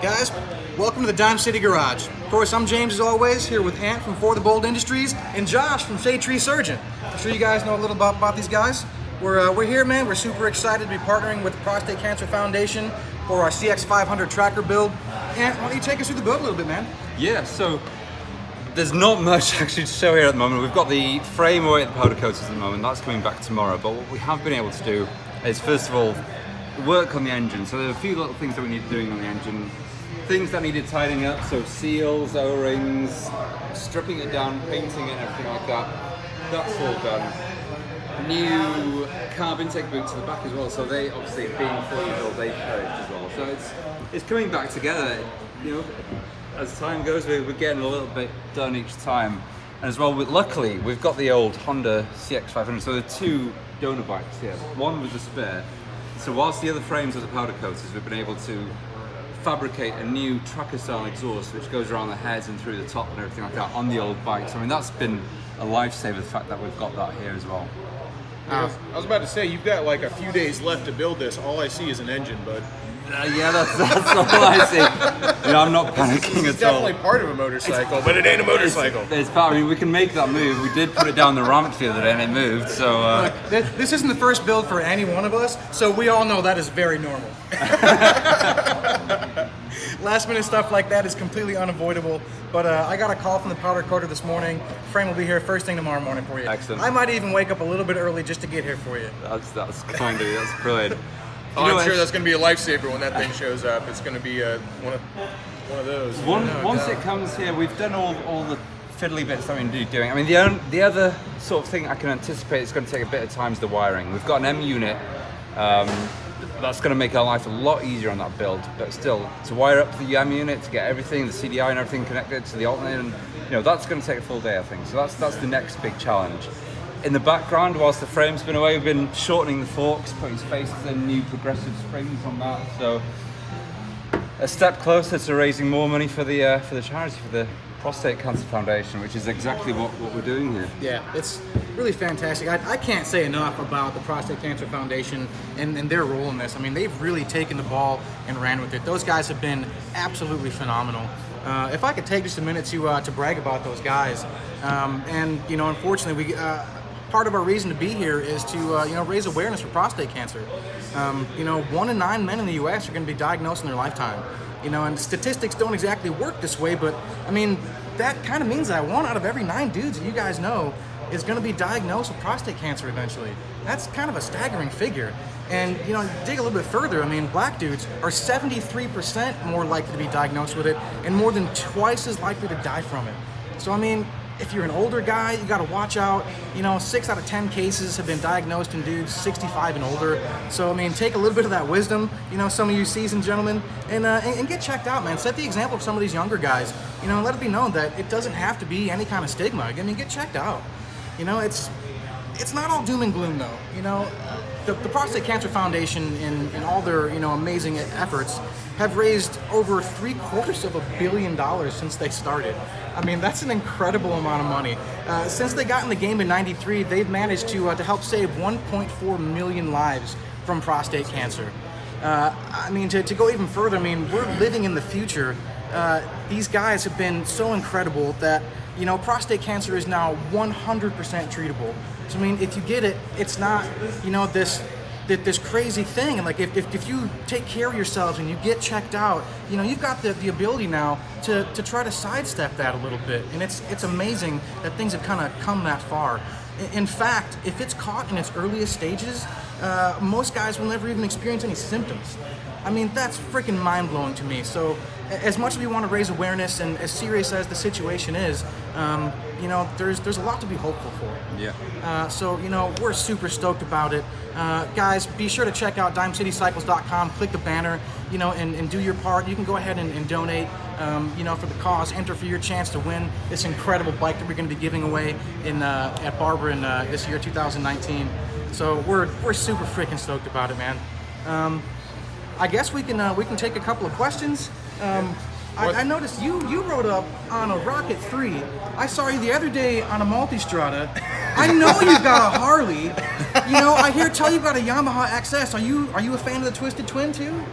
Guys, welcome to the Dime City Garage. Of course, I'm James as always, here with Ant from For the Bold Industries and Josh from Shade Tree Surgeon. I'm sure you guys know a little about these guys. We're here, man. We're super excited to be partnering with the Prostate Cancer Foundation for our CX500 tracker build. Ant, why don't you take us through the build a little bit, man? Yeah, so there's not much actually to show here at the moment. We've got the frame away at the powder coaters at the moment. That's coming back tomorrow. But what we have been able to do is, first of all, work on the engine. So there are a few little things that we need doing on the engine. Things that needed tidying up, so seals, O-rings, stripping it down, painting it and everything like that. That's all done. New carb intake boots at the back as well, so they obviously, being 4 years old, they've perished as well. So it's coming back together. You know, as time goes, we're getting a little bit done each time. And as well, luckily, we've got the old Honda CX500, so there are two donor bikes here. One with a spare. So whilst the other frames are the powder coaters, we've been able to fabricate a new tracker style exhaust which goes around the heads and through the top and everything like that on the old bikes. I mean, that's been a lifesaver, the fact that we've got that here as well. I was about to say, you've got like a few days left to build this. All I see is an engine, bud. Yeah, that's all I see. You know, I'm not panicking It's at all. definitely part of a motorcycle, but it ain't a motorcycle. It's part. I mean, we can make that move. We did put it down the ramp the other day and it moved. So Look, this isn't the first build for any one of us, so we all know that is very normal. Last minute stuff like that is completely unavoidable, but I got a call from the powder coater this morning. Frame will be here first thing tomorrow morning for you. Excellent. I might even wake up a little bit early just to get here for you. that's kind of, that's brilliant. I'm sure that's going to be a lifesaver when that thing shows up. It's going to be one of those. Once it comes here, we've done all the fiddly bits that we're doing. I mean, the other sort of thing I can anticipate is going to take a bit of time is the wiring. We've got an M unit. That's going to make our life a lot easier on that build, but still, to wire up the M unit, to get everything, the CDI and everything connected to the alternator, and you know, that's going to take a full day, I think. So that's the next big challenge. In the background, whilst the frame's been away, we've been shortening the forks, putting spaces in, new progressive springs on that. So a step closer to raising more money for the charity, for the Prostate Cancer Foundation, which is exactly what we're doing here. Yeah, it's really fantastic. I can't say enough about the Prostate Cancer Foundation and their role in this. I mean, they've really taken the ball and ran with it. Those guys have been absolutely phenomenal. If I could take just a minute to brag about those guys, and you know, unfortunately, part of our reason to be here is to raise awareness for prostate cancer. 1 in 9 men in the U.S. are going to be diagnosed in their lifetime. You know, and statistics don't exactly work this way, but I mean, that kind of means that 1 out of every 9 dudes that you guys know is going to be diagnosed with prostate cancer eventually. That's kind of a staggering figure. And you know, dig a little bit further, I mean, black dudes are 73% more likely to be diagnosed with it and more than twice as likely to die from it. So I mean, if you're an older guy, you got to watch out. You know, 6 out of 10 cases have been diagnosed in dudes 65 and older. So I mean, take a little bit of that wisdom, you know, some of you seasoned gentlemen, and get checked out, man. Set the example of some of these younger guys. You know, let it be known that it doesn't have to be any kind of stigma. I mean, get checked out. You know, it's not all doom and gloom though. You know, the Prostate Cancer Foundation in all their amazing efforts have raised over $750 million since they started. I mean, that's an incredible amount of money. Since they got in the game in '93, they've managed to help save 1.4 million lives from prostate cancer. I mean, to go even further, I mean, we're living in the future. These guys have been so incredible that, you know, prostate cancer is now 100% treatable. So I mean, if you get it, it's not, you know, this crazy thing. And like, if you take care of yourselves and you get checked out, you know, you've got the ability now to try to sidestep that a little bit. And it's amazing that things have kind of come that far. In fact, if it's caught in its earliest stages, most guys will never even experience any symptoms. I mean, that's freaking mind-blowing to me. So as much as we want to raise awareness and as serious as the situation is, you know, there's a lot to be hopeful for. Yeah. So, you know, we're super stoked about it. Guys, be sure to check out dimecitycycles.com, click the banner, you know, and do your part. You can go ahead and donate, you know, for the cause, enter for your chance to win this incredible bike that we're going to be giving away at Barber in this year, 2019. So we're super freaking stoked about it, man. I guess we can take a couple of questions. I noticed you rode up on a Rocket 3. I saw you the other day on a Multistrada. I know you've got a Harley. You know, I hear tell you got a Yamaha XS. Are you a fan of the Twisted Twin too?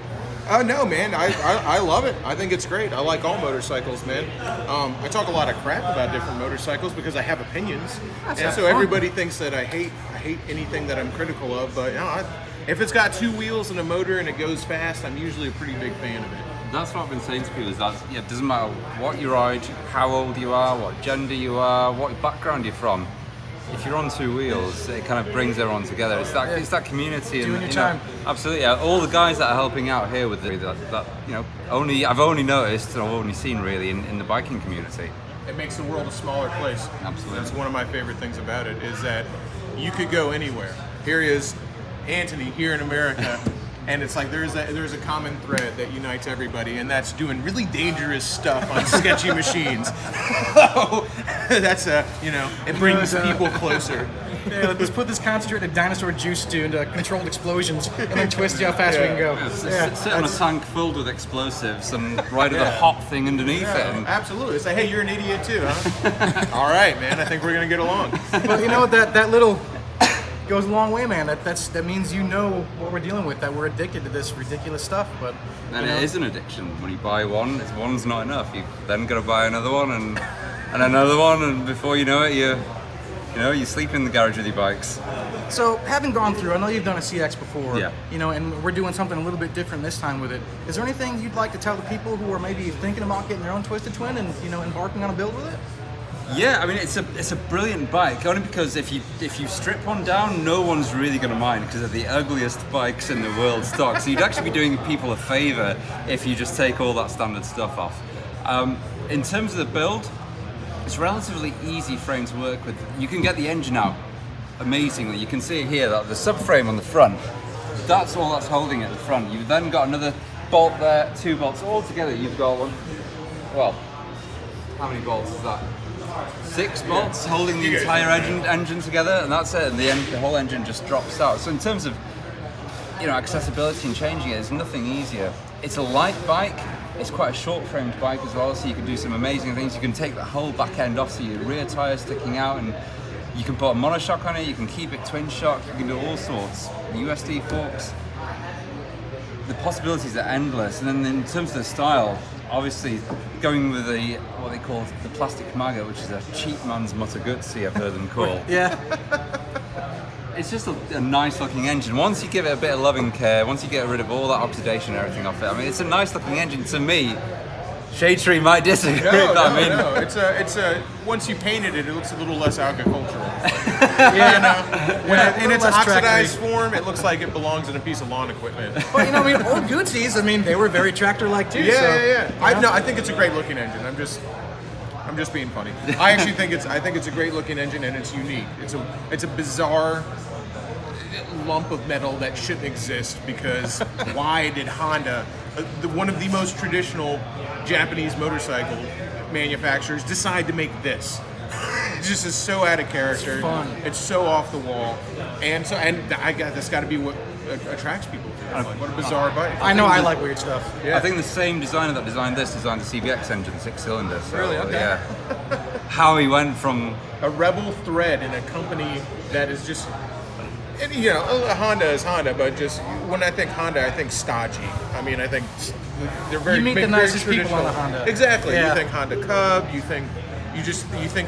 No, man. I love it. I think it's great. I like all motorcycles, man. I talk a lot of crap about different motorcycles because I have opinions, and so fun. everybody thinks that I hate anything that I'm critical of. But if it's got 2 wheels and a motor and it goes fast, I'm usually a pretty big fan of it. That's what I've been saying to people is that it doesn't matter what you ride, how old you are, what gender you are, what background you're from. If you're on 2 wheels, it kind of brings everyone together. It's that community. Doing your time. Absolutely. Yeah. All the guys that are helping out here with that I've only noticed and I've only seen really in the biking community. It makes the world a smaller place. Absolutely. That's one of my favorite things about it is that you could go anywhere. Here is Anthony here in America, and it's like there's a common thread that unites everybody, and that's doing really dangerous stuff on sketchy machines. That's it brings people closer. Yeah, let's put this concentrated dinosaur juice into controlled explosions and then twist how fast we can go. Sit on a tank filled with explosives and ride with a hot thing underneath it. And Absolutely. It's like, hey, you're an idiot too, huh? All right, man. I think we're gonna get along. But you know what? That little goes a long way, man. That means you know what we're dealing with. That we're addicted to this ridiculous stuff. But And it is an addiction. When you buy one, one's not enough. You've then got to buy another one and another one, and before you know it, you sleep in the garage with your bikes. So, having gone through, I know you've done a CX before, Yeah. And we're doing something a little bit different this time with it. Is there anything you'd like to tell the people who are maybe thinking about getting their own Twisted Twin and, embarking on a build with it? Yeah, I mean it's a brilliant bike. Only because if you strip one down, no one's really going to mind because they're the ugliest bikes in the world stock. So you'd actually be doing people a favour if you just take all that standard stuff off. In terms of the build, it's relatively easy frame to work with. You can get the engine out amazingly. You can see it here, that the subframe on the front, that's all that's holding it at the front. You've then got another bolt there, 2 bolts all together. You've got one. Well, how many bolts is that? 6 bolts holding the entire engine together, and that's it. And the whole engine just drops out. So in terms of accessibility and changing it, there's nothing easier. It's a light bike. It's quite a short-framed bike as well, so you can do some amazing things. You can take the whole back end off, so your rear tire's sticking out, and you can put a monoshock on it. You can keep it twin shock. You can do all sorts. USD forks. The possibilities are endless. And then in terms of the style, obviously going with what they call the plastic Maga, which is a cheap man's Moto Guzzi, I've heard them call. Yeah. It's just a nice looking engine. Once you give it a bit of loving care, once you get rid of all that oxidation and everything off it, I mean, it's a nice looking engine. To me, Shade Tree might disagree with that. It's once you painted it, it looks a little less agricultural. In its oxidized form, it looks like it belongs in a piece of lawn equipment. But old Gucci's, they were very tractor-like too. Yeah. I think it's a great looking engine. I'm just being funny. I actually think it's a great looking engine, and it's unique. It's a bizarre lump of metal that shouldn't exist, because why did Honda, one of the most traditional Japanese motorcycle manufacturers, decide to make this? It just is so out of character. It's fun. It's so off the wall, and I guess that's got to be what attracts people to it. Like, what a bizarre bike. I know I like weird stuff. Yeah. I think the same designer that designed this designed the CBX engine, 6-cylinder. So, Really? Okay. Yeah. How he went from a rebel thread in a company that is just, and, Honda is Honda, but just when I think Honda, I think stodgy. I mean, I think they're very. You meet the nicest people on the Honda. Exactly. Yeah. You think Honda Cub. You think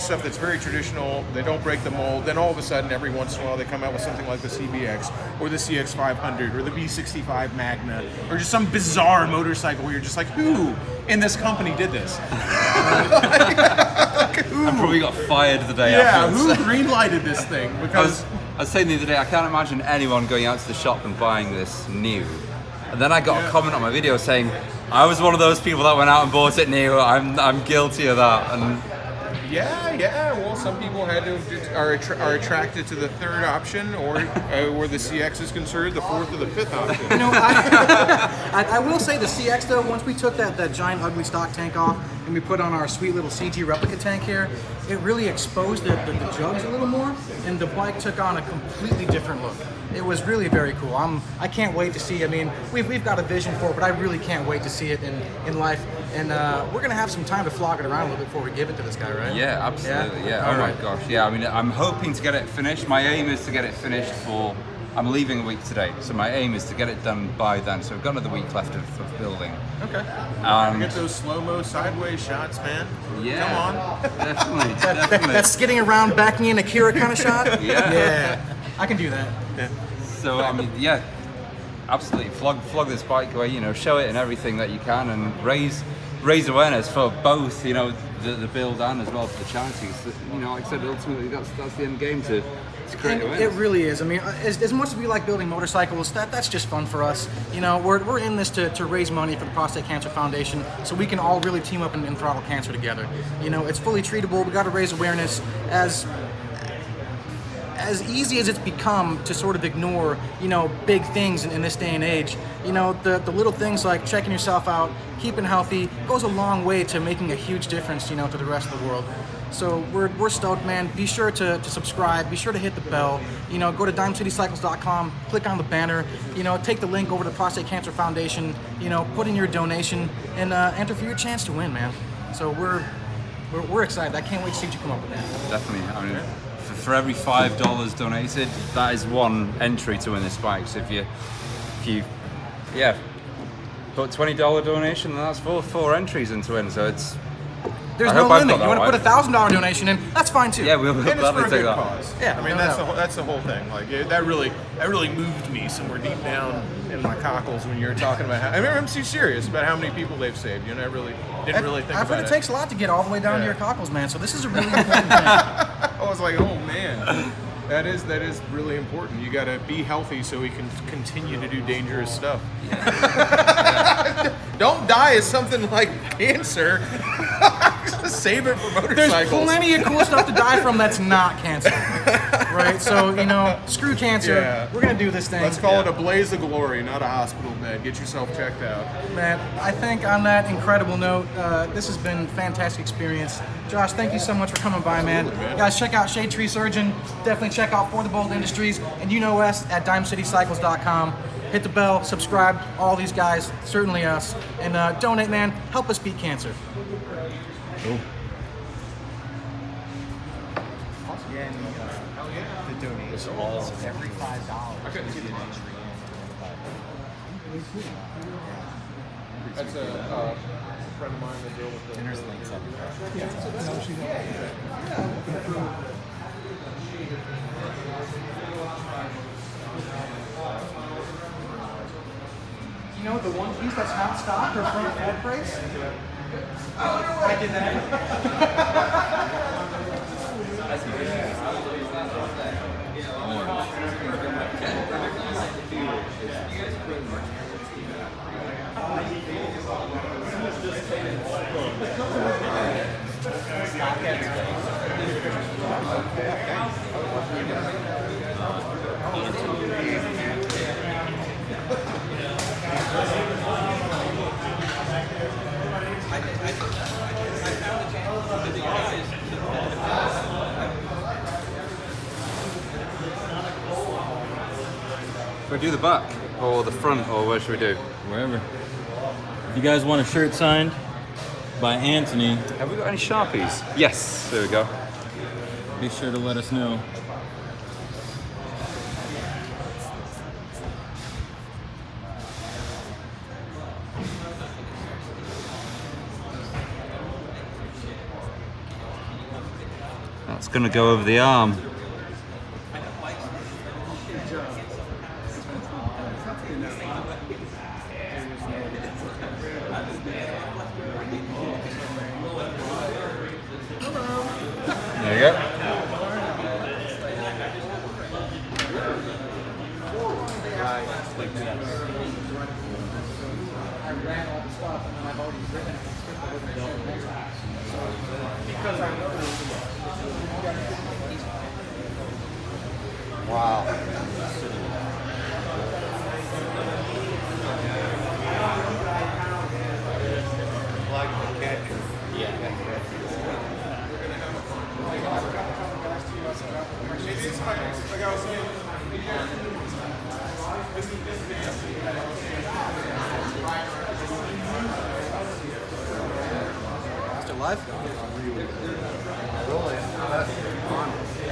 stuff that's very traditional. They don't break the mold. Then all of a sudden, every once in a while, they come out with something like the CBX or the CX500 or the V65 Magna or just some bizarre motorcycle where you're just like, who in this company did this? I probably got fired the day after. Who green-lighted this thing? Because I was saying the other day, I can't imagine anyone going out to the shop and buying this new. And then I got a comment on my video saying, I was one of those people that went out and bought it new. I'm guilty of that. And well, some people are attracted to the third option, or where the CX is concerned, the fourth or the fifth option. I will say the CX though, once we took that giant ugly stock tank off and we put on our sweet little CG replica tank here, it really exposed the jugs a little more, and the bike took on a completely different look. It was really very cool. I can't wait to see. I mean, we've got a vision for it, but I really can't wait to see it in life. And we're gonna have some time to flog it around a little bit before we give it to this guy, right? Yeah, absolutely. Yeah. All Oh right. my gosh. Yeah. I mean, I'm hoping to get it finished. My aim is to get it finished for I'm leaving a week today, so my aim is to get it done by then. So we've got another week left of building. Okay. And Get those slow-mo sideways shots, man. yeah, Come on. definitely. That skidding around, backing in Akira kind of shot. Yeah. I can do that. So I mean, yeah, absolutely. Flog this bike away. You know, show it in everything that you can, and raise awareness for both. You know, the build and as well for the charities. You know, like I said, ultimately that's the end game to create And awareness. it really is. I mean, as much as we like building motorcycles, that's just fun for us. You know, we're in this to raise money for the Prostate Cancer Foundation, so we can all really team up and throttle cancer together. You know, it's fully treatable. We got to raise awareness. As easy as it's become to sort of ignore, you know, big things in this day and age, you know, the little things like checking yourself out, keeping healthy, goes a long way to making a huge difference, you know, to the rest of the world. So we're stoked, man. Be sure to subscribe. Be sure to hit the bell. You know, go to dimecitycycles.com, click on the banner. You know, take the link over to the Prostate Cancer Foundation. You know, put in your donation and enter for your chance to win, man. So we're excited. I can't wait to see what you come up with, man. Definitely. I mean, for every $5 donated, that is one entry to win this bike. So if you put $20 donation, then that's four entries into win. So it's. There's I no hope I've limit. got You want to that put a $1,000 donation in? That's fine too. Yeah, we'll And it's for gladly a take good that. cause. Yeah, I mean, no that's the whole thing. Like that really moved me somewhere deep down in my cockles when you were talking about how. I mean, I'm so serious about how many people they've saved. You know, I really didn't really think I've about heard it takes a lot to get all the way down to Yeah. your cockles, man. So this is a really important thing. I was like, oh man, that is really important. You got to be healthy so we can continue to do dangerous stuff. Don't die of something like cancer. Save it for There's motorcycles. plenty of cool stuff to die from that's not cancer, right? So, you know, screw cancer. Yeah. We're gonna do this thing. Let's call it a blaze of glory, not a hospital bed. Get yourself checked out. Man, I think on that incredible note, this has been a fantastic experience. Josh, thank you so much for coming by, man. Absolutely, man. Guys, check out Shade Tree Surgeon. Definitely check out For the Bold Industries. And you know us at dimecitycycles.com. Hit the bell, subscribe, all these guys, certainly us. And donate, man. Help us beat cancer. Cool. Yeah, and the donation all every $5 is an entry in. That's a friend of mine that deal with the. And there's links up You know, the one piece that's not stock or front full price? I did that. Should we do the back or the front, or where should we do? Wherever. If you guys want a shirt signed by Anthony, Have we got any Sharpies? Yes, there we go. be sure to let us know. That's going to go over the arm. There you go. I ran all the stuff and then I've already written it. Because I know. Still live? Rolling. On.